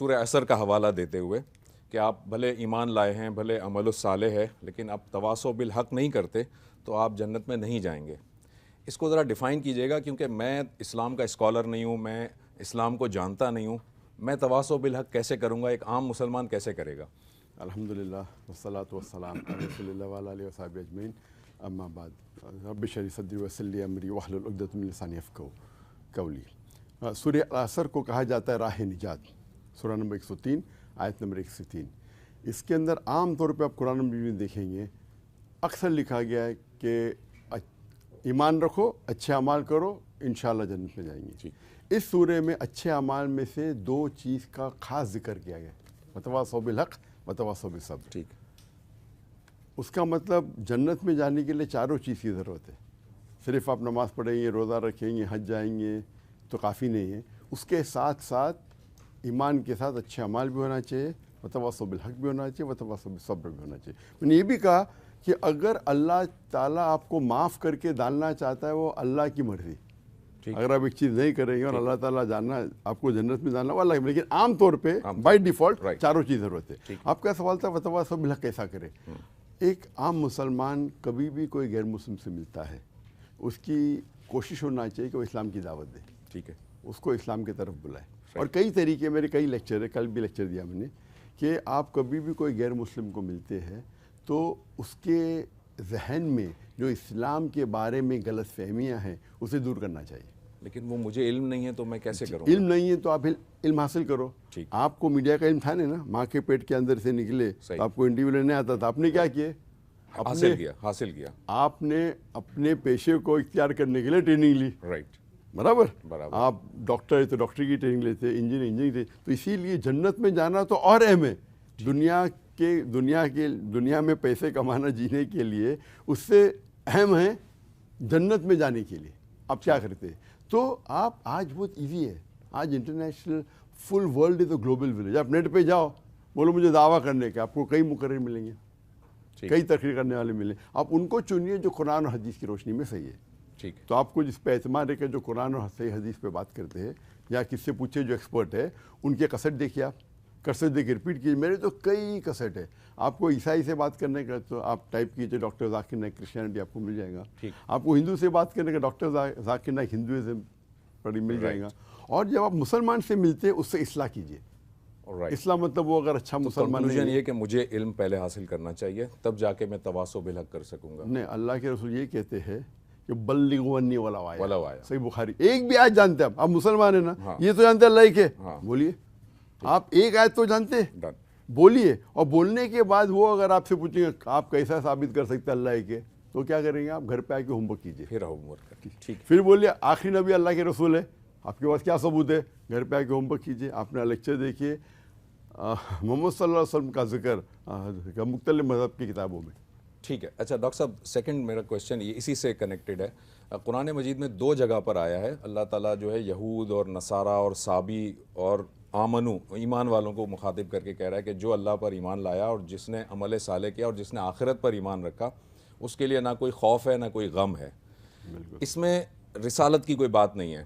سورہ عصر کا حوالہ دیتے ہوئے کہ آپ بھلے ایمان لائے ہیں، بھلے عمل الصالح ہے، لیکن آپ تواصو بالحق نہیں کرتے تو آپ جنت میں نہیں جائیں گے. اس کو ذرا ڈیفائن کیجئے گا، کیونکہ میں اسلام کا اسکالر نہیں ہوں، میں اسلام کو جانتا نہیں ہوں. میں تواصو بالحق کیسے کروں گا، ایک عام مسلمان کیسے کرے گا؟ الحمدللہ والصلاۃ والسلام علی رسول اللہ وعلی آلہ وصحبہ اجمعین، اما بعد، رب اشرح لی صدری ویسر لی امری واحلل عقدۃ من لسانی یفقہوا قولی. سورہ العصر کو کہا جاتا ہے راہ نجات، سورہ نمبر 103 آیت نمبر 103. اس کے اندر عام طور پہ آپ قرآن مجید میں دیکھیں گے اکثر لکھا گیا ہے کہ ایمان رکھو، اچھے اعمال کرو، انشاءاللہ جنت میں جائیں گے. اس سورہ میں اچھے اعمال میں سے دو چیز کا خاص ذکر کیا گیا، وتواصوا بالحق وتواصوا بالصبر. ٹھیک. اس کا مطلب جنت میں جانے کے لیے چاروں چیز کی ضرورت ہے. صرف آپ نماز پڑھیں گے، روزہ رکھیں گے، حج جائیں گے تو کافی نہیں ہے. اس کے ساتھ ساتھ ایمان کے ساتھ اچھے اعمال بھی ہونا چاہیے، وتواصوا بالحق بھی ہونا چاہیے، وتواصوا بالصبر بھی ہونا چاہیے. میں نے یہ بھی کہا کہ اگر اللہ تعالیٰ آپ کو معاف کر کے ڈالنا چاہتا ہے وہ اللہ کی مرضی. اگر آپ ایک چیز نہیں کریں گے اور اللہ تعالیٰ جاننا آپ کو جنت میں جاننا وہ اللہ کی مرضی، لیکن عام طور پہ بائی ڈیفالٹ چاروں چیز ضرورت ہے. آپ کا سوال تھا وتواصوا بالحق کیسا کرے. ایک عام مسلمان کبھی بھی کوئی غیر مسلم سے ملتا ہے، اس کی کوشش ہونا چاہیے کہ وہ اسلام کی دعوت دے. ٹھیک ہے. اس کو اسلام کی طرف بلائے. اور کئی طریقے، میرے کئی لیکچر ہے، کل بھی لیکچر دیا میں نے، کہ آپ کبھی بھی کوئی غیر مسلم کو ملتے ہیں تو اس کے ذہن میں جو اسلام کے بارے میں غلط فہمیاں ہیں اسے دور کرنا چاہیے. لیکن وہ مجھے علم نہیں ہے تو میں کیسے کروں؟ علم نہیں ہے تو آپ علم حاصل کرو. آپ کو میڈیا کا علم تھا نہیں نا، ماں کے پیٹ کے اندر سے نکلے تو آپ کو انٹرویو لینے آتا تھا. آپ نے کیا کیے؟ حاصل کیا. آپ نے اپنے پیشے کو اختیار کرنے کے لیے ٹریننگ لی. رائٹ. برابر. آپ ڈاکٹر ہے تو ڈاکٹری کی ٹریننگ لیتے، انجینئرنگ تھے. تو اسی لیے جنت میں جانا تو اور اہم ہے. دنیا میں پیسے کمانا جینے کے لیے اس سے اہم ہے جنت میں جانے کے لیے آپ کیا کرتے ہیں. تو آپ آج بہت ایزی ہے، آج international full world is a global village. آپ نیٹ پہ جاؤ، بولو مجھے دعویٰ کرنے کا، آپ کو کئی مقرر ملیں گے، کئی تقریر کرنے والے ملیں. آپ ان کو چنیے جو قرآن اور حدیث کی روشنی میں صحیح ہے. ٹھیک. تو آپ کو جس پہ اعتماد ہے کہ جو قرآن اور صحیح حدیث پہ بات کرتے ہیں، یا کس سے پوچھے جو ایکسپرٹ ہے، ان کے کسٹ دیکھیے، آپ کسٹ دیکھ کے ریپیٹ کیجیے. میرے تو کئی کسٹ ہے. آپ کو عیسائی سے بات کرنے کا تو آپ ٹائپ کیجیے ڈاکٹر ذاکر نائک کرسچینٹی، آپ کو مل جائے گا. آپ کو ہندو سے بات کرنے کا ڈاکٹر ذاکر نائک ہندوازم پڑھی مل جائے گا. اور جب آپ مسلمان سے ملتے ہیں اس سے اصلاح کیجیے. اسلام مطلب وہ اگر اچھا مسلمان نہیں ہے، یہ کہ مجھے علم پہلے حاصل کرنا چاہیے تب جا کے میں تواصو بالحق کر سکوں گا. نہیں، اللہ کے رسول یہ کہتے ہیں کہ بلغوا عنی ولو آیہ. صحیح بخاری. ایک بھی آیت جانتے ہیں آپ مسلمان ہیں نا، یہ تو جانتے ہیں اللہ کے، بولیے. آپ ایک آیت تو جانتے ہیں، بولیے. اور بولنے کے بعد وہ اگر آپ سے پوچھیں گے آپ کیسا ثابت کر سکتے ہیں اللہ کے، تو کیا کریں گے آپ؟ گھر پہ آ کے ہوم ورک کیجیے. پھر بولیے آخری نبی اللہ کے رسول ہے، آپ کے پاس کیا ثبوت ہے؟ گھر پہ آ کے ہوم ورک کیجیے. آپ نے لیکچر دیکھیے محمد صلی اللہ علیہ وسلم کا ذکر مختلف مذہب کی کتابوں میں. ٹھیک ہے. اچھا ڈاکٹر صاحب، سیکنڈ میرا کویشچن یہ اسی سے کنیکٹڈ ہے. قرآن مجید میں دو جگہ پر آیا ہے، اللہ تعالیٰ جو ہے یہود اور نصارہ اور صابی اور آمنو ایمان والوں کو مخاطب کر کے کہہ رہا ہے کہ جو اللہ پر ایمان لایا اور جس نے عمل صالح کیا اور جس نے آخرت پر ایمان رکھا، اس کے لیے نہ کوئی خوف ہے نہ کوئی غم ہے. اس میں رسالت کی کوئی بات نہیں ہے.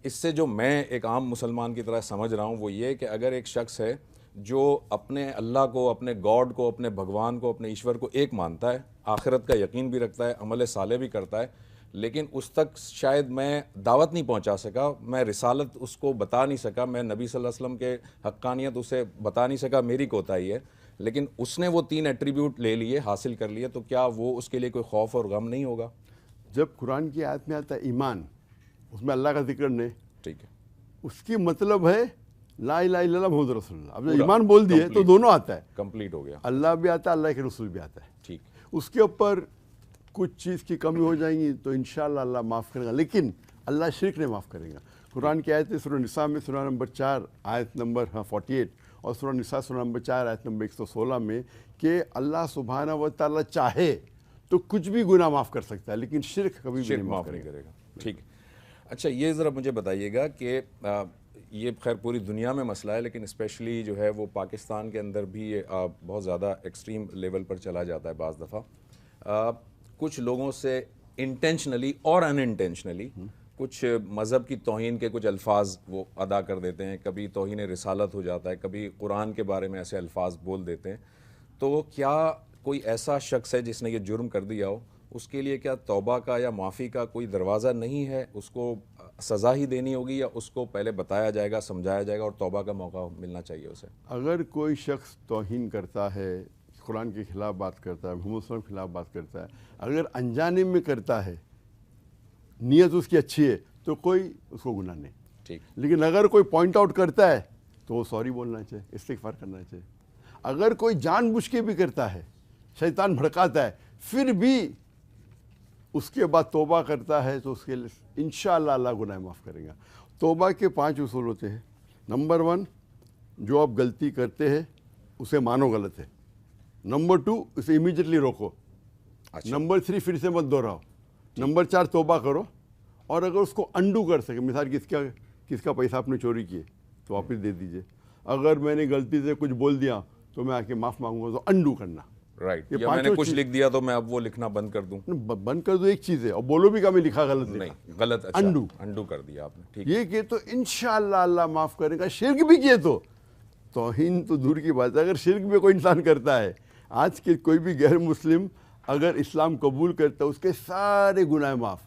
اس سے جو میں ایک عام مسلمان کی طرح سمجھ رہا ہوں وہ یہ کہ اگر ایک شخص ہے جو اپنے اللہ کو، اپنے گاڈ کو، اپنے بھگوان کو، اپنے ایشور کو ایک مانتا ہے، آخرت کا یقین بھی رکھتا ہے، عمل صالح بھی کرتا ہے، لیکن اس تک شاید میں دعوت نہیں پہنچا سکا، میں رسالت اس کو بتا نہیں سکا، میں نبی صلی اللہ علیہ وسلم کے حقانیت اسے بتا نہیں سکا، میری کوتاہی ہے، لیکن اس نے وہ 3 ایٹریبیوٹ لے لیے، حاصل کر لیے، تو کیا وہ اس کے لیے کوئی خوف اور غم نہیں ہوگا؟ جب قرآن کی آیت میں آتا ہے ایمان، اس میں اللہ کا ذکر نہیں. ٹھیک ہے. اس کی مطلب ہے لا الہ الا اللہ محمد رسول اللہ. اب جب ایمان بول دیے تو دونوں آتا ہے، کمپلیٹ ہو گیا. اللہ بھی آتا ہے، اللہ کے رسول بھی آتا ہے. ٹھیک. اس کے اوپر کچھ چیز کی کمی ہو جائیں گی تو انشاءاللہ اللہ معاف کرے گا، لیکن اللہ شرک نہیں معاف کرے گا. قرآن کی آیت ہے سورہ نساء میں، سورہ نمبر 4 آیت نمبر 48، اور سورہ نساء سورہ نمبر 4 آیت نمبر 116 میں کہ اللہ سبحانہ و تعالیٰ چاہے تو کچھ بھی گناہ معاف کر سکتا ہے، لیکن شرک کبھی بھی معاف نہیں کرے گا. ٹھیک. اچھا یہ ذرا مجھے بتائیے گا کہ یہ خیر پوری دنیا میں مسئلہ ہے، لیکن اسپیشلی جو ہے وہ پاکستان کے اندر بھی بہت زیادہ ایکسٹریم لیول پر چلا جاتا ہے بعض دفعہ. کچھ لوگوں سے انٹینشنلی اور ان انٹینشنلی کچھ مذہب کی توہین کے کچھ الفاظ وہ ادا کر دیتے ہیں، کبھی توہین رسالت ہو جاتا ہے، کبھی قرآن کے بارے میں ایسے الفاظ بول دیتے ہیں، تو کیا کوئی ایسا شخص ہے جس نے یہ جرم کر دیا ہو، اس کے لیے کیا توبہ کا یا معافی کا کوئی دروازہ نہیں ہے؟ اس کو سزا ہی دینی ہوگی یا اس کو پہلے بتایا جائے گا، سمجھایا جائے گا اور توبہ کا موقع ملنا چاہیے اسے؟ اگر کوئی شخص توہین کرتا ہے، قرآن کے خلاف بات کرتا ہے، محمد صلی اللہ علیہ وسلم کے خلاف بات کرتا ہے، اگر انجانے میں کرتا ہے، نیت اس کی اچھی ہے تو کوئی اس کو گناہ نہیں. ٹھیک. لیکن اگر کوئی پوائنٹ آؤٹ کرتا ہے تو وہ سوری بولنا چاہیے، استغفار کرنا چاہیے. اگر کوئی جان بوجھ کے بھی کرتا ہے، شیطان بھڑکاتا ہے، پھر بھی اس کے بعد توبہ کرتا ہے تو اس کے لیے انشاءاللہ اللہ گناہ معاف کرے گا. توبہ کے 5 اصول ہوتے ہیں. نمبر 1، جو آپ غلطی کرتے ہیں اسے مانو غلط ہے. نمبر 2، اسے امیجیٹلی روکو. نمبر 3، پھر سے مت دہراؤ. نمبر 4، توبہ کرو. اور اگر اس کو انڈو کر سکے، مثال کس کا پیسہ آپ نے چوری کیے تو واپس دے دیجئے. اگر میں نے غلطی سے کچھ بول دیا تو میں آ کے معاف مانگوں گا، تو انڈو کرنا. رائٹ. یا میں نے کچھ لکھ دیا تو میں اب وہ لکھنا بند کر دوں. بند کر دو ایک چیز ہے، اور بولو بھی کہ میں لکھا غلط نہیں، غلط. اچھا، انڈو کر دیا آپ نے. ٹھیک. یہ کہ تو انشاءاللہ اللہ معاف کرے گا. شرک بھی کیے تو توہین تو دور کی بات ہے. اگر شرک بھی کوئی انسان کرتا ہے، آج کے کوئی بھی غیر مسلم اگر اسلام قبول کرتا ہے اس کے سارے گناہ معاف.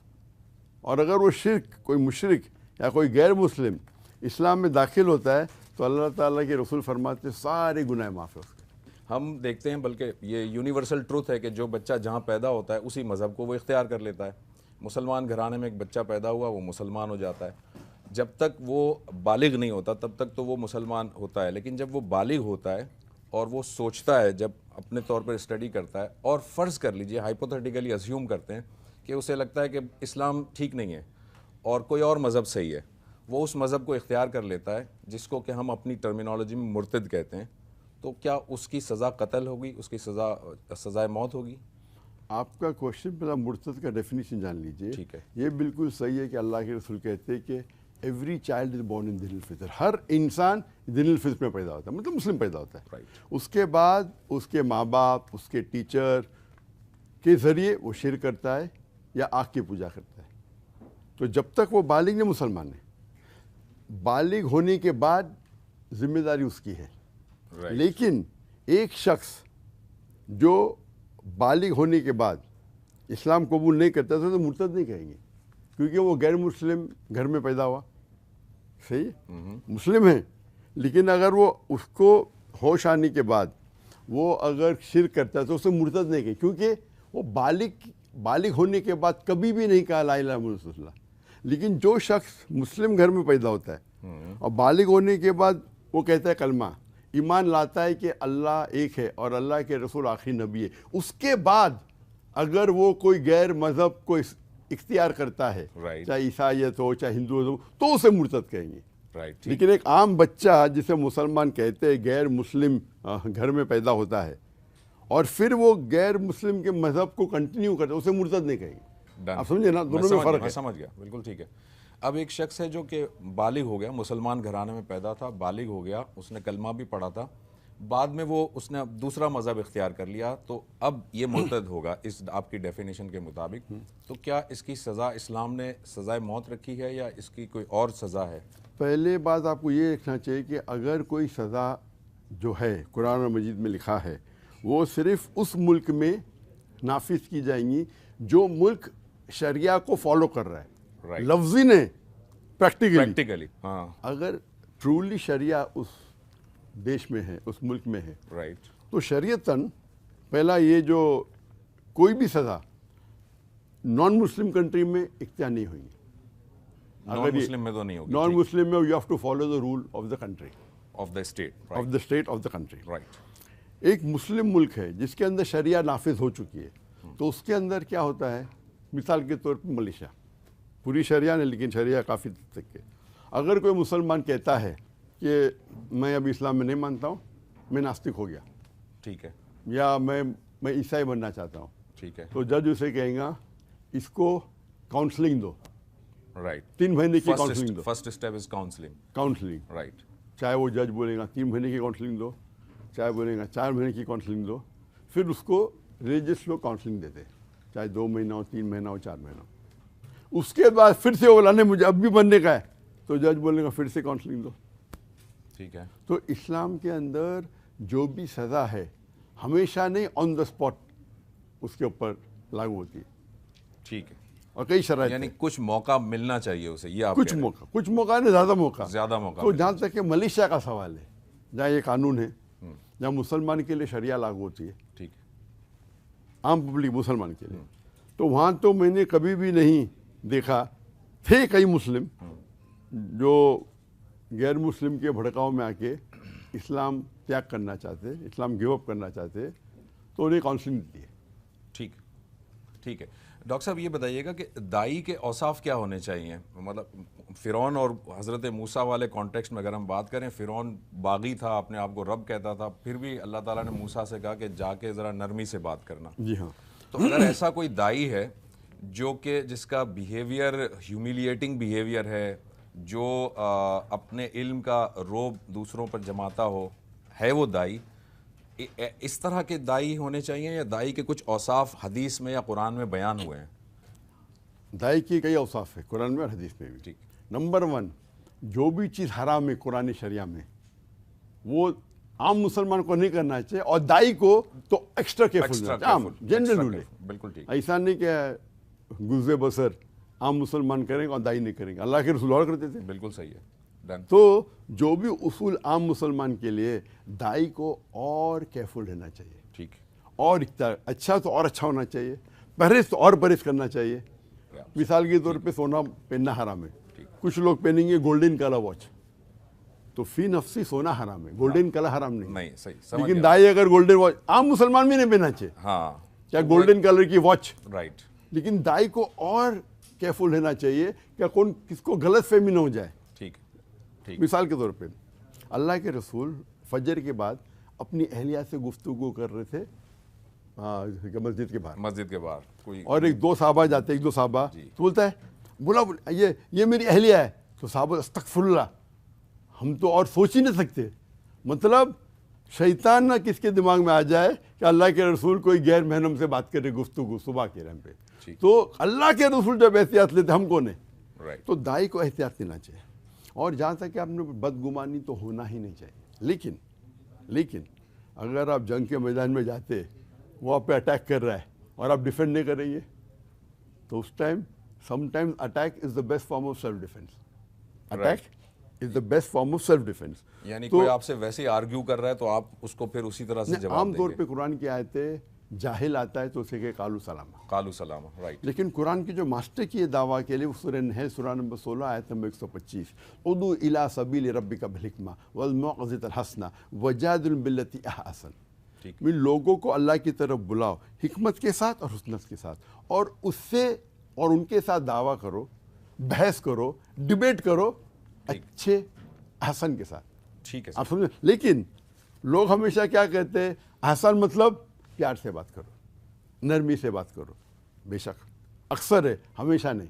اور اگر وہ شرک، کوئی مشرک یا کوئی غیر مسلم اسلام میں داخل ہوتا ہے تو اللہ تعالیٰ کے رسول فرماتے ہیں سارے گناہ معاف ہے اس کے. ہم دیکھتے ہیں، بلکہ یہ یونیورسل ٹروتھ ہے کہ جو بچہ جہاں پیدا ہوتا ہے اسی مذہب کو وہ اختیار کر لیتا ہے. مسلمان گھرانے میں ایک بچہ پیدا ہوا، وہ مسلمان ہو جاتا ہے. جب تک وہ بالغ نہیں ہوتا تب تک تو وہ مسلمان ہوتا ہے، لیکن جب وہ بالغ ہوتا ہے اور وہ سوچتا ہے، جب اپنے طور پر اسٹڈی کرتا ہے، اور فرض کر لیجئے ہائپوتھیٹیکلی اسیوم کرتے ہیں کہ اسے لگتا ہے کہ اسلام ٹھیک نہیں ہے اور کوئی اور مذہب صحیح ہے، وہ اس مذہب کو اختیار کر لیتا ہے جس کو کہ ہم اپنی ٹرمینالوجی میں مرتد کہتے ہیں. تو کیا اس کی سزا قتل ہوگی؟ اس کی سزائے موت ہوگی؟ آپ کا کوشچن پہلا مرتد کا ڈیفینیشن جان لیجئے. ٹھیک ہے. یہ بالکل صحیح ہے کہ اللہ کے رسول کہتے ہیں کہ every child is born in دین الفطر. ہر انسان دین الفطر میں پیدا ہوتا ہے، مطلب مسلم پیدا ہوتا ہے. اس کے بعد اس کے ماں باپ، اس کے ٹیچر کے ذریعے وہ شرک کرتا ہے یا آگ کی پوجا کرتا ہے. تو جب تک وہ بالغ نہیں، مسلمان ہے. بالغ ہونے کے بعد ذمہ داری اس کی ہے. لیکن ایک شخص جو بالغ ہونے کے بعد اسلام قبول نہیں کرتا تو مرتد نہیں کہیں گے، کیونکہ وہ غیر مسلم گھر میں پیدا ہوا. صحیح ہے، مسلم ہیں، لیکن اگر وہ اس کو ہوش آنے کے بعد وہ اگر شرک کرتا ہے تو اسے مرتد نہیں کہیں، کیونکہ وہ بالغ ہونے کے بعد کبھی بھی نہیں کہا لا الہ الا اللہ رسول اللہ. لیکن جو شخص مسلم گھر میں پیدا ہوتا ہے اور بالغ ہونے کے بعد وہ کہتا ہے کلمہ، ایمان لاتا ہے کہ اللہ ایک ہے اور اللہ کے رسول آخری نبی ہے، اس کے بعد اگر وہ کوئی غیر مذہب کو اختیار کرتا ہے، چاہے عیسائیت ہو چاہے ہندوازم ہو، تو اسے مرتد کہیں گے. لیکن ایک عام بچہ جسے مسلمان کہتے ہیں غیر مسلم گھر میں پیدا ہوتا ہے اور پھر وہ غیر مسلم کے مذہب کو کنٹینیو کرتا ہے، اسے مرتد نہیں کہیں گے. آپ سمجھے نا، دونوں میں فرق ہے. سمجھ گیا، بالکل ٹھیک ہے. اب ایک شخص ہے جو کہ بالغ ہو گیا، مسلمان گھرانے میں پیدا تھا، بالغ ہو گیا، اس نے کلمہ بھی پڑھا تھا، بعد میں اس نے دوسرا مذہب اختیار کر لیا، تو اب یہ مرتد ہوگا اس آپ کی ڈیفینیشن کے مطابق. تو کیا اس کی سزا اسلام نے سزائے موت رکھی ہے یا اس کی کوئی اور سزا ہے؟ پہلے بات آپ کو یہ رکھنا چاہیے کہ اگر کوئی سزا جو ہے قرآن مجید میں لکھا ہے وہ صرف اس ملک میں نافذ کی جائیں گی جو ملک شریعہ کو فالو کر رہا ہے. لفظی نہیں، پریکٹیکلی. ہاں، اگر ٹرولی شریعہ اس دیش میں ہے، اس ملک میں ہے، تو شریعتاً پہلا یہ جو کوئی بھی سزا نان مسلم کنٹری میں اختیار نہیں ہوئی. نان مسلم میں تو نہیں ہوگی. نان مسلم میں you have to follow the rule of the country, of the state, of the state of the country. Right. ایک مسلم ملک ہے جس کے اندر شریعہ نافذ ہو چکی ہے، تو اس کے اندر کیا ہوتا ہے، مثال کے طور پر ملیشیا، پوری شریعہ نہیں لیکن شریعہ کافی تک کے. اگر کوئی مسلمان کہتا ہے کہ میں ابھی اسلام میں نہیں مانتا ہوں، میں ناستک ہو گیا، ٹھیک ہے، یا میں عیسائی بننا چاہتا ہوں، ٹھیک ہے، تو جج اسے کہیں گا اس کو کاؤنسلنگ دو. رائٹ. 3 مہینے کی کاؤنسلنگ دو. First step is counselling. Right. چاہے وہ جج بولے گا 3 مہینے کی کاؤنسلنگ دو، چاہے بولے گا 4 مہینے کی کاؤنسلنگ دو. پھر اس کو ریلیجس لوگ کاؤنسلنگ دیتے، چاہے 2 مہینہ ہو، 3 مہینہ ہو، 4 مہینہ ہو. اس کے بعد پھر سے وہ بولا مجھے اب بھی بننے کا ہے تو جج بولے گا پھر سے کاؤنسلنگ دو. ٹھیک ہے. تو اسلام کے اندر جو بھی سزا ہے ہمیشہ نہیں آن دا اسپاٹ اس کے اوپر لاگو ہوتی ہے. ٹھیک ہے. اور کئی شرائط یعنی کچھ موقع ملنا چاہیے اسے, یہ آپ کچھ موقع نہیں, زیادہ موقع. موقع. تو جہاں تک کہ ملیشیا کا سوال ہے, جہاں یہ قانون ہے, جہاں مسلمان کے لیے شریعہ لاگو ہوتی ہے, ٹھیک ہے, عام پبلک مسلمان کے لیے, تو وہاں تو میں نے کبھی بھی نہیں دیکھا. تھے کئی مسلم جو غیر مسلم کے بھڑکاؤ میں آ کے اسلام تیاگ کرنا چاہتے, اسلام گیو اپ کرنا چاہتے, تو انہیں کاؤنسلنگ دی ہے. ٹھیک ٹھیک ہے. ڈاکٹر صاحب یہ بتائیے گا کہ دائی کے اوصاف کیا ہونے چاہیے؟ مطلب فرعون اور حضرت موسیٰ والے کانٹیکسٹ میں اگر ہم بات کریں, فرعون باغی تھا, اپنے آپ کو رب کہتا تھا, پھر بھی اللہ تعالیٰ نے موسیٰ سے کہا کہ جا کے ذرا نرمی سے بات کرنا. جی ہاں. تو اگر ایسا کوئی دائی ہے جو کہ جس کا بیہیویئر ہیومیلیٹنگ بیہیویئر ہے, جو اپنے علم کا روب دوسروں پر جماتا ہو, ہے وہ دائی, اس طرح کے دائی ہونے چاہیے یا دائی کے کچھ اوصاف حدیث میں یا قرآن میں بیان ہوئے ہیں؟ دائی کی کئی اوصاف ہے قرآن میں اور حدیث میں بھی. ٹھیک. نمبر 1, جو بھی چیز حرام ہے قرآن شریعہ میں وہ عام مسلمان کو نہیں کرنا چاہیے, اور دائی کو تو ایکسٹرا کیئرفل ہونا چاہیے. عام جنرل رول ہے, بالکل ٹھیک. ایسا نہیں کہ گزر بسر عام مسلمان کریں گے اور دائی نہیں کریں گے. اللہ کے رسول اور کرتے تھے. بالکل صحیح ہے. تو جو بھی اصول عام مسلمان کے لیے, دائی کو اور کیئرفل رہنا چاہیے. ٹھیک. اور اچھا تو اور اچھا ہونا چاہیے, پرہیز تو اور پرہیز کرنا چاہیے. مثال کے طور پہ سونا پہننا حرام ہے, کچھ لوگ پہنیں گے گولڈن کلر واچ, تو فی نفسی سونا حرام ہے, گولڈن کلر حرام نہیں. صحیح. لیکن دائی اگر گولڈن واچ, عام مسلمان بھی نہیں پہننا چاہیے, ہاں, کیا گولڈن کلر کی واچ, رائٹ. لیکن دائی کو اور کیئرفل رہنا چاہیے کہ کون کس کو غلط فہمی نہ ہو جائے. ٹھیک. مثال کے طور پہ اللہ کے رسول فجر کے بعد اپنی اہلیہ سے گفتگو کر رہے تھے مسجد کے باہر, کوئی اور ایک دو صحابہ جاتے, ایک دو صحابہ, تو بولتا ہے بولا یہ میری اہلیہ ہے, تو صحابہ استغفر اللہ, ہم تو اور سوچ ہی نہیں سکتے. مطلب شیطان نہ کس کے دماغ میں آ جائے کہ اللہ کے رسول کوئی غیر محرم سے بات کرے گفتگو صبح کے ٹائم پہ. تو اللہ کے رسول جب احتیاط لیتے ہم کون ہیں؟ تو دائی کو احتیاط لینا چاہیے. اور جہاں تک کہ آپ نے بدگمانی تو ہونا ہی نہیں چاہیے. لیکن اگر آپ جنگ کے میدان میں جاتے, وہ آپ پہ اٹیک کر رہا ہے اور آپ ڈیفینڈ نہیں کر رہی ہے, تو اس time sometimes attack is the best form of self defence. Attack is the best form of self defence. یعنی کوئی آپ سے ویسے ہی آرگیو کر رہا ہے تو آپ اس کو پھر اسی طرح سے جواب دیں گے. عام طور پہ قرآن کی آیتیں جاہل آتا ہے تو اسے کہ قالوا سلاما, رائٹ. لیکن قرآن کی جو ماسٹر کی یہ دعویٰ کے لیے سورہ نحل سورہ نمبر 16 آیت نمبر 125, ادعو الی سبیل ربک بالحکمہ والموعظۃ الحسنہ وجادل باللتی احسن. لوگوں کو اللہ کی طرف بلاؤ حکمت کے ساتھ اور حسنت کے ساتھ, اور اس سے اور ان کے ساتھ دعویٰ کرو, بحث کرو, ڈبیٹ کرو اچھے احسن کے ساتھ. ٹھیک ہے, آپ سمجھیں. لیکن لوگ ہمیشہ کیا کہتے ہیں, احسن مطلب پیار سے بات کرو, نرمی سے بات کرو. بے شک اکثر ہے, ہمیشہ نہیں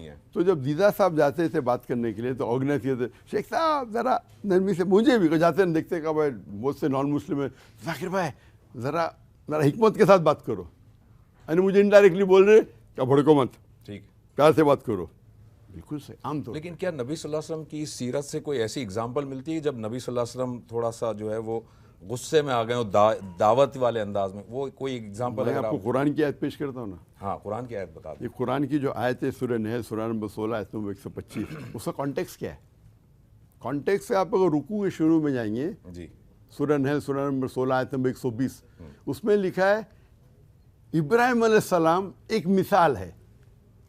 ہے. تو جب دیدہ صاحب جاتے تھے بات کرنے کے لیے تو آرگنائز کیے تھے, شیخ صاحب ذرا نرمی سے, مجھے بھی جاتے ہیں دیکھتے کہ بھائی بہت سے نان مسلم ہیں, ذاکر بھائی ذرا حکمت کے ساتھ بات کرو. یعنی مجھے انڈائریکٹلی بول رہے کہ بھڑکو مت, ٹھیک, پیار سے بات کرو. بالکل صحیح. عام طور. لیکن کیا نبی صلی اللہ علیہ وسلم کی سیرت سے کوئی ایسی اگزامپل ملتی ہے جب نبی صلی اللہ علیہ وسلم تھوڑا سا جو ہے وہ غصے میں آ گئے ہو دعوت والے انداز میں, وہ کوئی اگزامپل؟ میں آپ کو قرآن کی آیت پیش کرتا ہوں نا. ہاں, قرآن کی آیت بتا دیں. یہ قرآن کی جو آیت ہے سورہ نحل سورہ نمبر 16 آیت نمبر 125, اس کا کانٹیکس کیا ہے؟ کانٹیکس سے آپ اگر رکوع کے شروع میں جائیں گے, جی, سورہ نحل سورہ نمبر 16 آیت نمبر 120, اس میں لکھا ہے ابراہیم علیہ السلام ایک مثال ہے.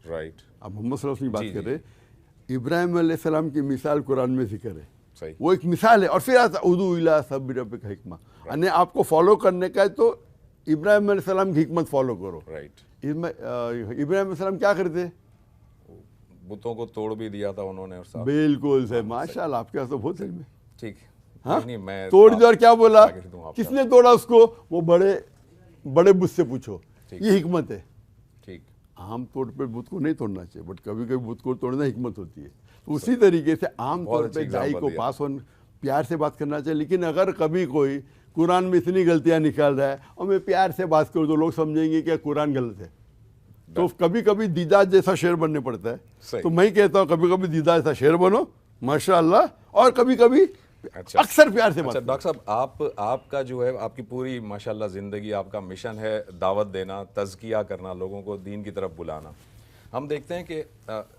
رائٹ. اب محمد صلی اللہ علیہ وسلم کی بات کر رہے, ابراہیم علیہ السلام کی مثال قرآن میں ذکر ہے. وہ ایک مثال ہے, اور پھر آتا ادعو الی سبیل ربک حکمہ, یعنی آپ کو فالو کرنے کا ہے تو ابراہیم علیہ السلام کی حکمت فالو کرو. رائٹ. ابراہیم علیہ السلام کیا کرتے, بتوں کو توڑ بھی دیا تھا انہوں نے. اور بالکل صحیح, ماشاء اللہ, آپ کے پاس تو بہت علم ہے. ٹھیک. ہاں, میں توڑ دیا, اور کیا بولا, کس نے توڑا اس کو, وہ بڑے بت سے پوچھو. یہ حکمت ہے. ٹھیک. عام طور پہ بت کو نہیں توڑنا چاہیے, بٹ کبھی کبھی بت کو توڑنا حکمت ہوتی ہے. اسی طریقے سے عام طور پہ دائی کو پاس آن پیار سے بات کرنا چاہیے. لیکن اگر کبھی کوئی قرآن میں اتنی غلطیاں نکال رہا ہے اور میں پیار سے بات کروں تو لوگ سمجھیں گے کہ قرآن غلط ہے. تو کبھی کبھی دیدار جیسا شعر بننے پڑتا ہے. صحیح. تو میں کہتا ہوں کبھی کبھی دیدار جیسا شعر بنو ماشاء اللہ, اور کبھی کبھی اچھا. اکثر پیار سے بات. اچھا ڈاکٹر صاحب, آپ کا جو ہے آپ کی پوری ماشاءاللہ زندگی, آپ کا مشن ہے دعوت دینا, تزکیہ کرنا, لوگوں کو دین کی طرف بلانا. ہم دیکھتے ہیں کہ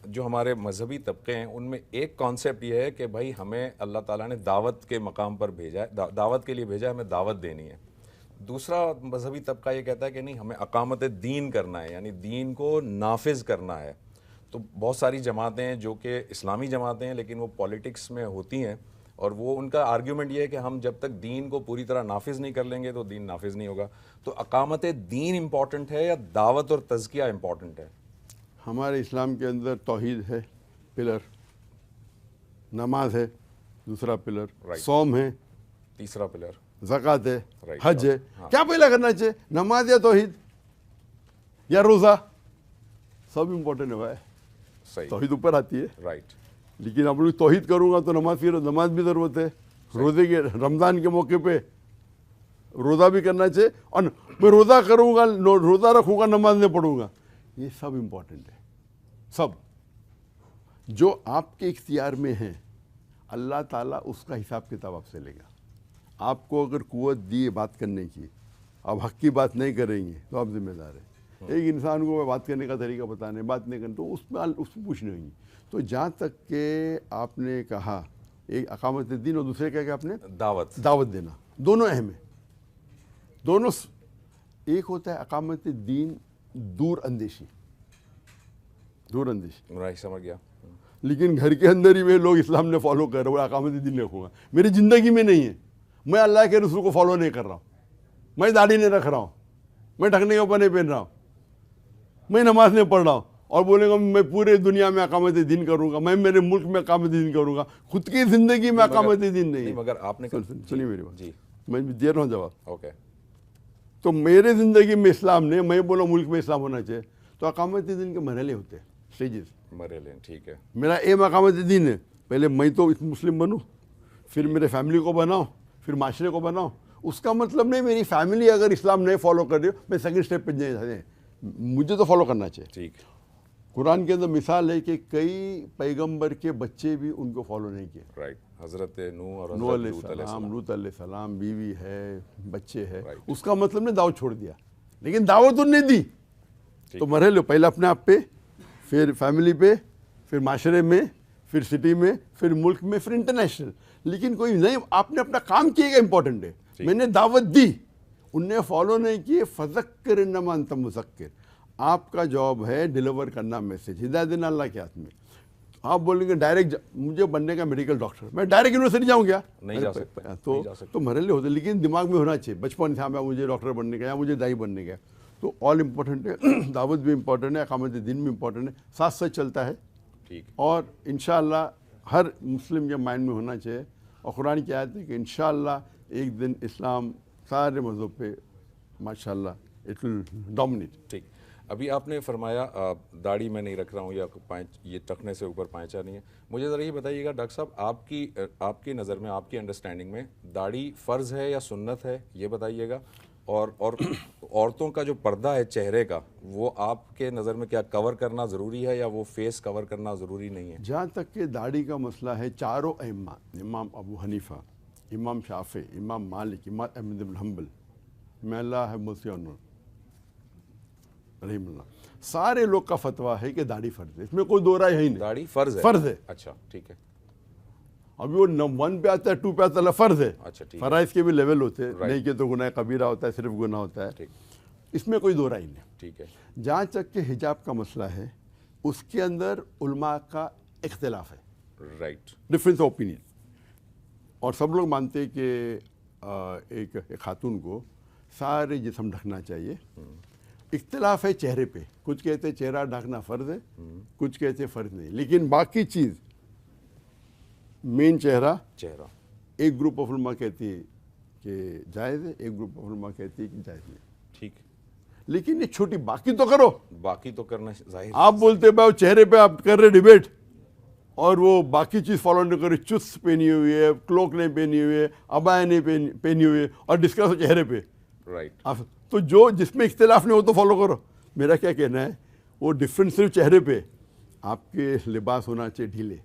جو ہمارے مذہبی طبقے ہیں ان میں ایک کانسیپٹ یہ ہے کہ بھائی ہمیں اللہ تعالیٰ نے دعوت کے مقام پر بھیجا ہے, دعوت کے لیے بھیجا ہے, ہمیں دعوت دینی ہے. دوسرا مذہبی طبقہ یہ کہتا ہے کہ نہیں, ہمیں اقامت دین کرنا ہے, یعنی دین کو نافذ کرنا ہے. تو بہت ساری جماعتیں ہیں جو کہ اسلامی جماعتیں ہیں لیکن وہ پولیٹکس میں ہوتی ہیں, اور وہ ان کا آرگیومنٹ یہ ہے کہ ہم جب تک دین کو پوری طرح نافذ نہیں کر لیں گے تو دین نافذ نہیں ہوگا. تو اقامت دین امپورٹنٹ ہے یا دعوت اور تزکیہ امپورٹنٹ ہے؟ ہمارے اسلام کے اندر توحید ہے پلر, نماز ہے دوسرا پلر, صوم ہے تیسرا پلر, زکوٰۃ ہے, حج ہے. کیا پہلا کرنا چاہیے, نماز یا توحید یا روزہ؟ سب امپورٹنٹ ہے بھائی. صحیح, توحید اوپر آتی ہے, رائٹ. لیکن اب لوگ توحید کروں گا تو نماز بھی ضرورت ہے. روزے کے رمضان کے موقع پہ روزہ بھی کرنا چاہیے, اور میں روزہ کروں گا, روزہ رکھوں گا, نماز نہیں پڑھوں گا, یہ سب امپورٹنٹ ہے. سب جو آپ کے اختیار میں ہیں اللہ تعالیٰ اس کا حساب کتاب آپ سے لے گا. آپ کو اگر قوت دی بات کرنے کی, آپ حق کی بات نہیں کریں گے تو آپ ذمہ دار ہیں. ایک انسان کو بات کرنے کا طریقہ بتانے, بات نہیں کرنے, تو اس میں پوچھنے ہوگی. تو جہاں تک کہ آپ نے کہا ایک اقامت دین اور دوسرے کیا کہ آپ نے دعوت دینا, دونوں اہم ہیں. دونوں ایک ہوتا ہے اقامت دین دور اندیشی, سمجھ گیا. لیکن گھر کے اندر ہی میں لوگ اسلام نے فالو کر رہے ہیں, اقامت دین رکھوں گا, میری زندگی میں نہیں ہے, میں اللہ کے رسول کو فالو نہیں کر رہا ہوں, میں داڑھی نہیں رکھ رہا ہوں, میں ڈھکنے کے اوپر نہیں پہن رہا ہوں, میں نماز نہیں پڑھ رہا ہوں, اور بولے گا میں پورے دنیا میں اقامت دین کروں گا, میں میرے ملک میں اقامت دین کروں گا, خود کی زندگی میں اقامت دین نہیں. مگر آپ نے سنیے میری بات, جی میں دے رہا ہوں جواب. اوکے. تو میرے زندگی میں اسلام نے, میں بولا ملک میں اسلام ہونا چاہیے, تو اقامت دین کے مرحلے ہوتے ہیں, اسٹیجز. مرحلے, ٹھیک ہے. میرا ایم اقامت دین ہے, پہلے میں تو مسلم بنوں, پھر میرے فیملی کو بناؤں, پھر معاشرے کو بناؤں. اس کا مطلب نہیں میری فیملی اگر اسلام نہیں فالو کر رہی ہو میں سیکنڈ اسٹیپ پہ نہیں جاتے, مجھے تو فالو کرنا چاہیے. ٹھیک. قرآن کے اندر مثال ہے کہ کئی پیغمبر کے بچے بھی ان کو فالو نہیں کیے. رائٹ. حضرت نوح اور نوح علیہ السلام, لوط علیہ السلام, بیوی ہے, بچے ہے, اس کا مطلب نے دعوت چھوڑ دیا, لیکن دعوت انہوں نے دی. تو مرحلے پہلے اپنے آپ پہ, پھر فیملی پہ, پھر معاشرے میں, پھر سٹی میں, پھر ملک میں, پھر انٹرنیشنل. لیکن کوئی نہیں, آپ نے اپنا کام کیے گا امپورٹنٹ ہے. میں نے دعوت دی, ان نے فالو نہیں کیے, فذکر انما انت مذکر. آپ کا جاب ہے ڈیلیور کرنا میسج, ہدایت دینا اللہ کے ہاتھ میں. آپ بولیں گے ڈائریکٹ مجھے بننے کا میڈیکل ڈاکٹر, میں ڈائریکٹ یونیورسٹی جاؤں گیا, نہیں جا سکتا. تو مرحلے ہوتے, لیکن دماغ میں ہونا چاہیے بچپن سے مجھے ڈاکٹر بننے کا یا مجھے دائی بننے کا. تو آل امپورٹنٹ ہے, دعوت بھی امپورٹنٹ ہے, اقامت دین بھی امپورٹنٹ ہے, ساتھ ساتھ چلتا ہے. ٹھیک. اور انشاءاللہ ہر مسلم کے مائنڈ میں ہونا چاہیے, اور قرآن کی آیت ہے کہ انشاءاللہ ایک دن اسلام سارے مذہب پہ ماشاءاللہ اٹ ول ڈومینیٹ. ٹھیک. ابھی آپ نے فرمایا داڑھی میں نہیں رکھ رہا ہوں یا یہ ٹخنے سے اوپر پائچہ نہیں ہے. مجھے ذرا یہ بتائیے گا ڈاکٹر صاحب, آپ کی نظر میں, آپ کی انڈرسٹینڈنگ میں داڑھی فرض ہے یا سنت ہے, یہ بتائیے گا. اور عورتوں کا جو پردہ ہے چہرے کا, وہ آپ کے نظر میں کیا کور کرنا ضروری ہے یا وہ فیس کور کرنا ضروری نہیں ہے؟ جہاں تک کہ داڑھی کا مسئلہ ہے, چاروں ائمہ, امام ابو حنیفہ, امام شافعی, امام مالک, امام احمد بن حنبل, میں اللہ ہے مسیح رحم اللہ, سارے لوگ کا فتویٰ ہے کہ داڑھی فرض ہے, اس میں کوئی دو رائے ہے ہی نہیں. داڑھی فرض ہے. فرض ہے. اچھا ٹھیک ہے. ابھی وہ 1 پہ آتا ہے, 2 پہ آتا ہے, فرض ہے. اچھا ٹھیک. فرائض کے بھی لیول ہوتے ہیں, نہیں کہ تو گناہ کبیرہ ہوتا ہے, صرف گناہ ہوتا ہے. اس میں کوئی دو رائے نہیں. ٹھیک ہے. جہاں تک کہ حجاب کا مسئلہ ہے, اس کے اندر علماء کا اختلاف ہے. رائٹ. Difference of opinion. اور سب لوگ مانتے ہیں کہ ایک خاتون کو سارے جسم ڈھکنا چاہیے. اختلاف ہے چہرے پہ, کچھ کہتے ہیں چہرہ ڈھکنا فرض ہے, کچھ کہتے ہیں فرض نہیں. لیکن باقی چیز مین چہرہ, ایک گروپ آف علماء کہتی ہے کہ جائز ہے, ایک گروپ آف علماء کہتی ہے کہ جائز نہیں. ٹھیک. لیکن یہ چھوٹی باقی تو کرو, باقی تو کرنا ظاہر. آپ بولتے بھائی چہرے پہ آپ کر رہے ڈیبیٹ, اور وہ باقی چیز فالو نہیں کرے, چست پہنی ہوئی ہے, کلوک نہیں پہنی ہوئی ہے, عبایا نہیں پہنی ہوئی ہے, اور ڈسکس ہو چہرے پہ. رائٹ. تو جو جس میں اختلاف نہیں ہو تو فالو کرو. میرا کیا کہنا ہے, وہ ڈفرینس صرف چہرے پہ. آپ کے لباس ہونا چاہیے ڈھیلے,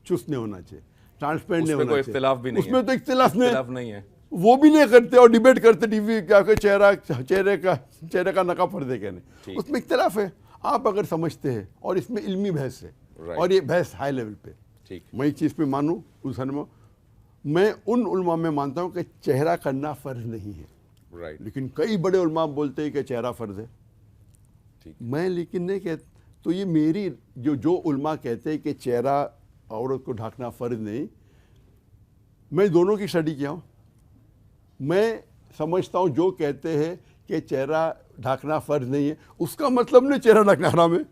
چست نہیں ہونا چاہیے, ٹرانسپیرنٹ نہیں ہونا چاہیے. اختلاف بھی نہیں اس میں تو اختلاف نہیں ہے, وہ بھی نہیں کرتے اور ڈیبیٹ کرتے ٹی وی کیا کہ چہرے کا نقاب پردے کہنے, اس میں اختلاف ہے. آپ اگر سمجھتے ہیں اور اس میں علمی بحث ہے اور یہ بحث ہائی لیول پہ, میں ایک چیز پہ مانوں اس میں ان علماء میں مانتا ہوں کہ چہرہ کرنا فرض نہیں ہے, لیکن کئی بڑے علماء بولتے ہیں کہ چہرہ فرض ہے. میں لیکن نہیں کہتا, تو یہ میری جو علماء کہتے ہیں کہ چہرہ عورت کو ڈھانکنا فرض نہیں, میں دونوں کی اسٹڈی کیا ہوں. میں سمجھتا ہوں جو کہتے ہیں کہ چہرہ ڈھانکنا فرض نہیں ہے اس کا مطلب نہیں چہرہ ڈھانکنا حرام ہے.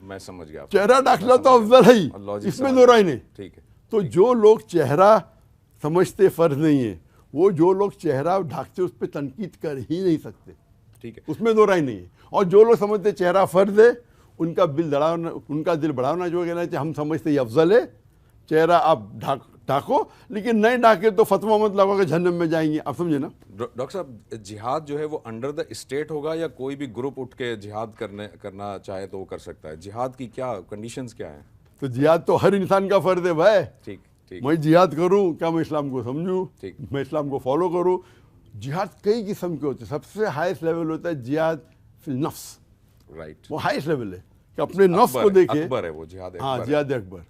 میں سمجھ گیا, چہرہ ڈھانکنا تو افضل ہے ہی, اس میں دو رائے نہیں. ٹھیک ہے. تو جو لوگ چہرہ سمجھتے فرض نہیں ہے, وہ جو لوگ چہرہ ڈھانکتے اس پہ تنقید کر ہی نہیں سکتے. ٹھیک ہے, اس میں دو رائے نہیں ہے. اور جو لوگ سمجھتے چہرہ فرض ہے ان کا دل بڑھانا جو کہنا چاہیے, ہم سمجھتے یہ افضل ہے, چہرہ آپ ڈھانکو, لیکن نہیں ڈھانکے تو فتویٰ مت لگا کہ جہنم میں جائیں گے. آپ سمجھے نا. ڈاکٹر صاحب, جہاد جو ہے وہ انڈر دا اسٹیٹ ہوگا یا کوئی بھی گروپ اٹھ کے جہاد کرنا چاہے تو وہ کر سکتا ہے؟ جہاد کی کیا کنڈیشنز کیا ہیں؟ تو جہاد تو ہر انسان کا فرض ہے بھائی. ٹھیک, میں جہاد کروں کیا میں اسلام کو سمجھوں, میں اسلام کو فالو کروں. جہاد کئی قسم کے ہوتے ہیں. سب سے ہائیسٹ لیول ہوتا ہے جہاد فی النفس. رائٹ, وہ ہائیسٹ لیول ہے کہ اپنے نفس کو دیکھے. اکبر ہے وہ جہاد. ہاں, جہاد اکبر.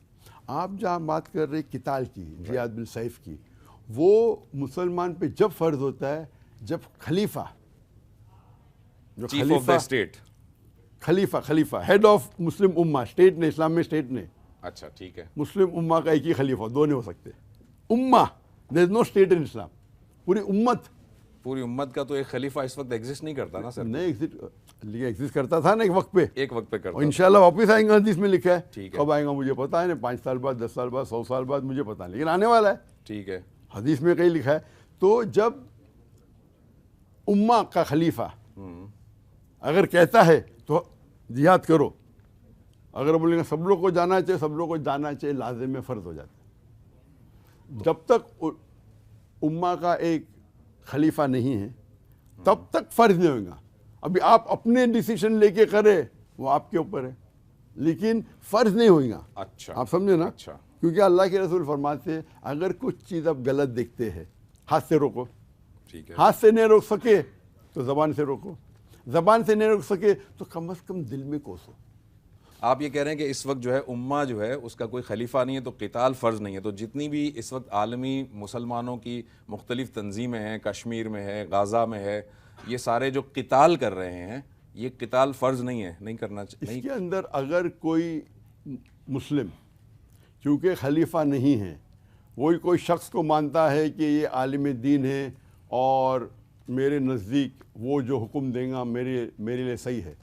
آپ جہاں بات کر رہے قتال کی, جہاد بالسیف کی, وہ مسلمان پہ جب فرض ہوتا ہے جب خلیفہ, جو چیف آف دا اسٹیٹ, خلیفہ ہیڈ آف مسلم امہ, اسٹیٹ نے, اسلام میں اسٹیٹ نے. اچھا ٹھیک ہے. مسلم امہ کا ایک ہی خلیفہ, دو نہیں ہو سکتے. امہ, دیر از نو اسٹیٹ ان اسلام. پوری امت کا تو ایک خلیفہ اس وقت ایگزسٹ نہیں کرتا نا سر. نہیں ایگزسٹ کرتا تھا نا ایک وقت پہ کرتا. انشاءاللہ واپس آئیں گے, حدیث میں لکھا ہے. ٹھیک ہے, کب آئیں گا مجھے پتا ہے نہیں, 5 سال بعد, 10 سال بعد, 100 سال بعد, مجھے پتا نہیں, لیکن آنے والا ہے. ٹھیک ہے, حدیث میں کہیں لکھا ہے. تو جب امہ کا خلیفہ اگر کہتا ہے تو جہاد کرو, اگر بولیں گے سب لوگ کو جانا چاہیے, سب لوگ کو جانا چاہیے, لازم میں فرض ہو جاتا ہے. جب تک امہ کا ایک خلیفہ نہیں ہے تب تک فرض نہیں ہوگا. ابھی آپ اپنے ڈیسیشن لے کے کرے وہ آپ کے اوپر ہے, لیکن فرض نہیں ہوگا. اچھا, آپ سمجھے نا. اچھا, کیونکہ اللہ کے رسول فرماتے ہیں اگر کچھ چیز آپ غلط دیکھتے ہیں ہاتھ سے روکو. ٹھیک ہے, ہاتھ سے نہیں روک سکے تو زبان سے روکو, زبان سے نہیں روک سکے تو کم از کم دل میں کوسو. آپ یہ کہہ رہے ہیں کہ اس وقت جو ہے امہ جو ہے اس کا کوئی خلیفہ نہیں ہے تو قتال فرض نہیں ہے. تو جتنی بھی اس وقت عالمی مسلمانوں کی مختلف تنظیمیں ہیں, کشمیر میں ہے, غازہ میں ہے, یہ سارے جو قتال کر رہے ہیں یہ قتال فرض نہیں ہے, نہیں کرنا چاہیے. اس کے اندر اگر کوئی مسلم کیونکہ خلیفہ نہیں ہے, وہی کوئی شخص کو مانتا ہے کہ یہ عالم دین ہے اور میرے نزدیک وہ جو حکم دیں گا میرے لیے صحیح ہے,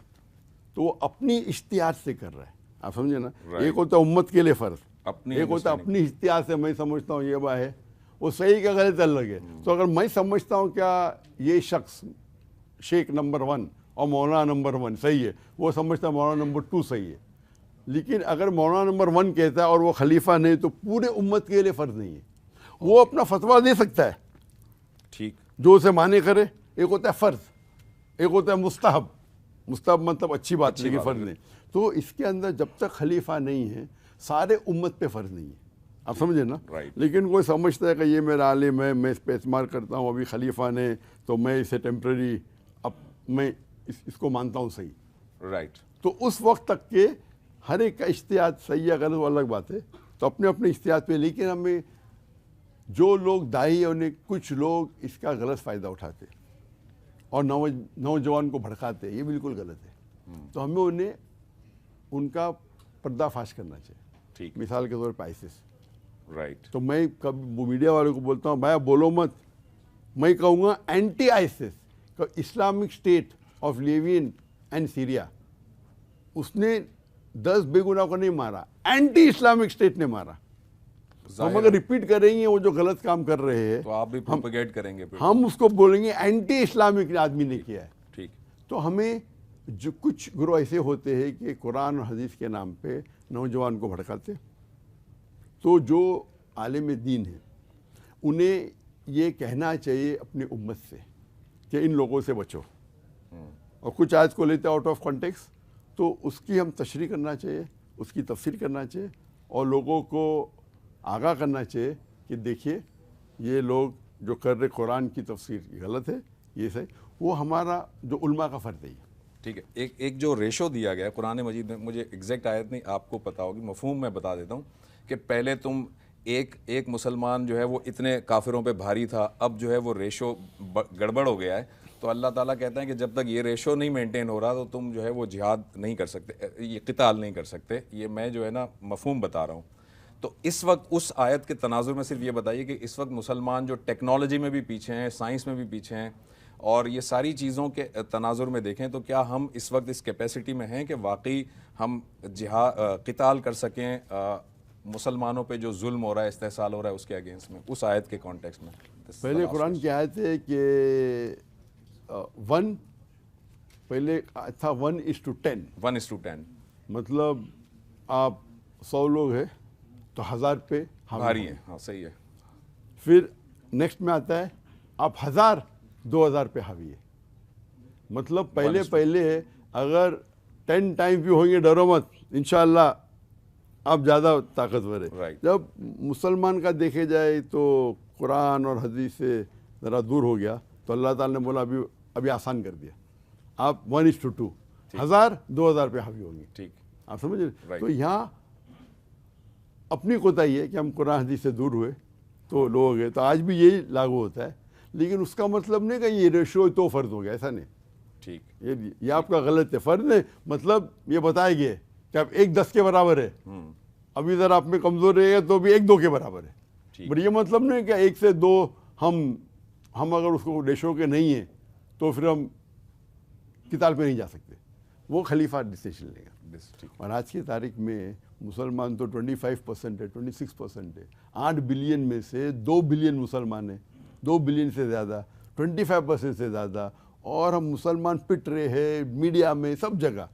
تو وہ اپنی اجتہاد سے کر رہا ہے. آپ سمجھے نا. ایک ہوتا ہے امت کے لیے فرض, ایک ہوتا ہے اپنی اجتہاد سے میں سمجھتا ہوں یہ بات ہے, وہ صحیح کا غلط الگ ہے. تو اگر میں سمجھتا ہوں کیا یہ شخص شیخ نمبر 1 اور مولانا نمبر 1 صحیح ہے, وہ سمجھتا ہے مولانا نمبر 2 صحیح ہے, لیکن اگر مولانا نمبر 1 کہتا ہے اور وہ خلیفہ نہیں تو پورے امت کے لیے فرض نہیں ہے. وہ اپنا فتویٰ دے سکتا ہے, ٹھیک, جو اسے مانے کرے. ایک ہوتا ہے فرض, ایک ہوتا ہے مستحب. مستحب مطلب اچھی بات, لیکن فرض نہیں. تو اس کے اندر جب تک خلیفہ نہیں ہے سارے امت پہ فرض نہیں ہے. آپ سمجھے نا. لیکن کوئی سمجھتا ہے کہ یہ میرا عالم ہے, میں اس پہ اعتماد کرتا ہوں, ابھی خلیفہ نے تو میں اسے ٹیمپرری, اب میں اس کو مانتا ہوں صحیح. رائٹ. تو اس وقت تک کہ ہر ایک کا اجتہاد صحیح ہے غلط وہ الگ بات ہے, تو اپنے اپنے اجتہاد پہ. لیکن ہمیں جو لوگ دائی انہیں کچھ لوگ اس کا غلط فائدہ اٹھاتے اور نوجوان کو بھڑکاتے, یہ بالکل غلط ہے. تو ہمیں انہیں ان کا پردہ فاش کرنا چاہیے. ٹھیک, مثال کے طور پہ آئیسس. رائٹ. تو میں کبھی میڈیا والوں کو بولتا ہوں بھائی بولو مت, میں کہوں گا anti ISIS, Islamic State of Libya and Syria, اس نے 10 بے گناہ کو نہیں مارا, اینٹی اسلامک اسٹیٹ نے مارا. ہم اگر ریپیٹ کریں گے وہ جو غلط کام کر رہے ہیں تو آپ بھی پروپیگیٹ کریں گے, ہم اس کو بولیں گے اینٹی اسلامک آدمی نے کیا ہے. ٹھیک. تو ہمیں جو کچھ گروہ ایسے ہوتے ہیں کہ قرآن اور حدیث کے نام پہ نوجوان کو بھڑکاتے, تو جو عالم دین ہیں انہیں یہ کہنا چاہیے اپنی امت سے کہ ان لوگوں سے بچو. اور کچھ آیت کو لیتے آؤٹ آف کانٹیکس تو اس کی ہم تشریح کرنا چاہیے, اس کی تفسیر کرنا چاہیے, اور لوگوں کو آگاہ کرنا چاہیے کہ دیکھیے یہ لوگ جو کر رہے قرآن کی تفسیر غلط ہے, یہ صحیح. وہ ہمارا جو علماء کا فرض ہے. ٹھیک ہے, ایک جو ریشو دیا گیا ہے قرآن مجید میں, مجھے ایگزیکٹ آیت نہیں, آپ کو پتہ ہوگی, مفہوم میں بتا دیتا ہوں کہ پہلے تم ایک مسلمان جو ہے وہ اتنے کافروں پہ بھاری تھا, اب جو ہے وہ ریشو گڑبڑ ہو گیا ہے, تو اللہ تعالیٰ کہتے ہیں کہ جب تک یہ ریشو نہیں مینٹین ہو رہا تو تم جو ہے وہ جہاد نہیں کر سکتے, یہ قتال نہیں کر سکتے. یہ میں جو ہے نا مفہوم بتا رہا ہوں. تو اس وقت اس آیت کے تناظر میں صرف یہ بتائیے کہ اس وقت مسلمان جو ٹیکنالوجی میں بھی پیچھے ہیں, سائنس میں بھی پیچھے ہیں, اور یہ ساری چیزوں کے تناظر میں دیکھیں تو کیا ہم اس وقت اس کیپیسٹی میں ہیں کہ واقعی ہم قتال کر سکیں مسلمانوں پہ جو ظلم ہو رہا ہے, استحصال ہو رہا ہے, اس کے اگینسٹ میں, اس آیت کے کانٹیکسٹ میں؟ پہلے قرآن کی آیت ہے کہ پہلے تھا 1:10. 1:10 مطلب آپ 100 لوگ ہیں تو 1000 پہ بھاری ہیں. ہاں صحیح ہے. پھر نیکسٹ میں آتا ہے آپ 1000 2000 پہ حاوی ہے. مطلب پہلے اگر 10 ٹائم بھی ہوں گے ڈرو مت, انشاءاللہ آپ زیادہ طاقتور ہے. جب مسلمان کا دیکھے جائے تو قرآن اور حدیث سے ذرا دور ہو گیا, تو اللہ تعالیٰ نے بولا ابھی آسان کر دیا, آپ 1:2 1000 2000 پہ حاوی ہوں گے. ٹھیک, آپ سمجھ رہے. تو یہاں اپنی کوتاہی ہے کہ ہم قرآن حدیث سے دور ہوئے تو لوگ ہیں, تو آج بھی یہی لاگو ہوتا ہے. لیکن اس کا مطلب نہیں کہ یہ ریشو تو فرض ہو گیا, ایسا نہیں. ٹھیک, یہ آپ کا غلط ہے. فرض نہیں, مطلب یہ بتایا گیا کہ آپ 1:10 کے برابر ہے. ابھی ذرا آپ میں کمزور رہے گا تو بھی 1:2 کے برابر ہے. بٹ یہ مطلب نہیں کہ 1 سے 2 ہم اگر اس کو ریشو کے نہیں ہیں تو پھر ہم قتال پہ نہیں جا سکتے. وہ خلیفہ ڈیسیشن لے گا. اور آج کی تاریخ میں مسلمان تو 25% ہے, 26% ہے. 8 بلین میں سے 2 بلین مسلمان ہیں, 2 بلین سے زیادہ, 25% سے زیادہ. اور ہم مسلمان پٹ رہے ہیں میڈیا میں سب جگہ.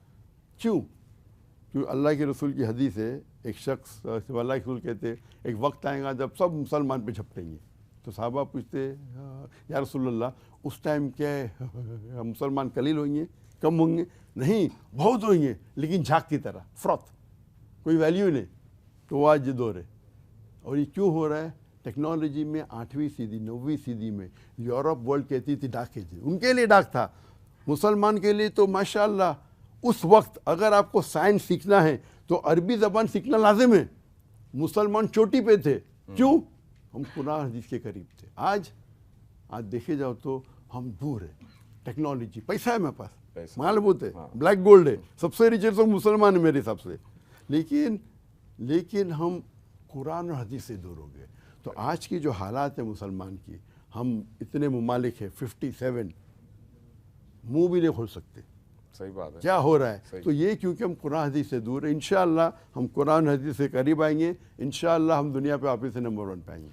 کیوں اللہ کے رسول کی حدیث ہے, ایک شخص اللہ کے رسول کہتے ایک وقت آئے گا جب سب مسلمان پہ جھپٹیں گے. تو صحابہ پوچھتے یا رسول اللہ اس ٹائم کیا ہے, مسلمان قلیل ہوں گے, کم ہوں گے؟ نہیں, بہت ہوئیں گے, لیکن جھاگ کی طرح فروت, کوئی ویلیو نہیں. تو وہ آج دور ہے. اور یہ کیوں ہو رہا ہے؟ ٹیکنالوجی میں 8ویں صدی 9ویں صدی میں یورپ ورلڈ کہتی تھی ڈاک ایج, ان کے لیے ڈاک تھا. مسلمان کے لیے تو ماشاءاللہ اس وقت اگر آپ کو سائنس سیکھنا ہے تو عربی زبان سیکھنا لازم ہے. مسلمان چوٹی پہ تھے. کیوں؟ ہم قرآن حدیث کے قریب تھے. آج دیکھے جاؤ تو ہم دور ہیں. ٹیکنالوجی, پیسہ ہے میرے پاس, مال بہت ہے, بلیک گولڈ ہے, سب سے ریچر تو مسلمان ہیں میرے حساب سے. لیکن ہم قرآن اور حدیث سے دور ہو گئے. تو آج کی جو حالات ہیں مسلمان کی, ہم اتنے ممالک ہیں 57, منہ بھی نہیں کھول سکتے. صحیح بات ہے. کیا ہو رہا ہے؟ تو یہ کیونکہ ہم قرآن حدیث سے دور ہیں. انشاءاللہ ہم قرآن حدیث سے قریب آئیں گے, انشاءاللہ ہم دنیا پہ آپ سے نمبر 1 پہ آئیں گے.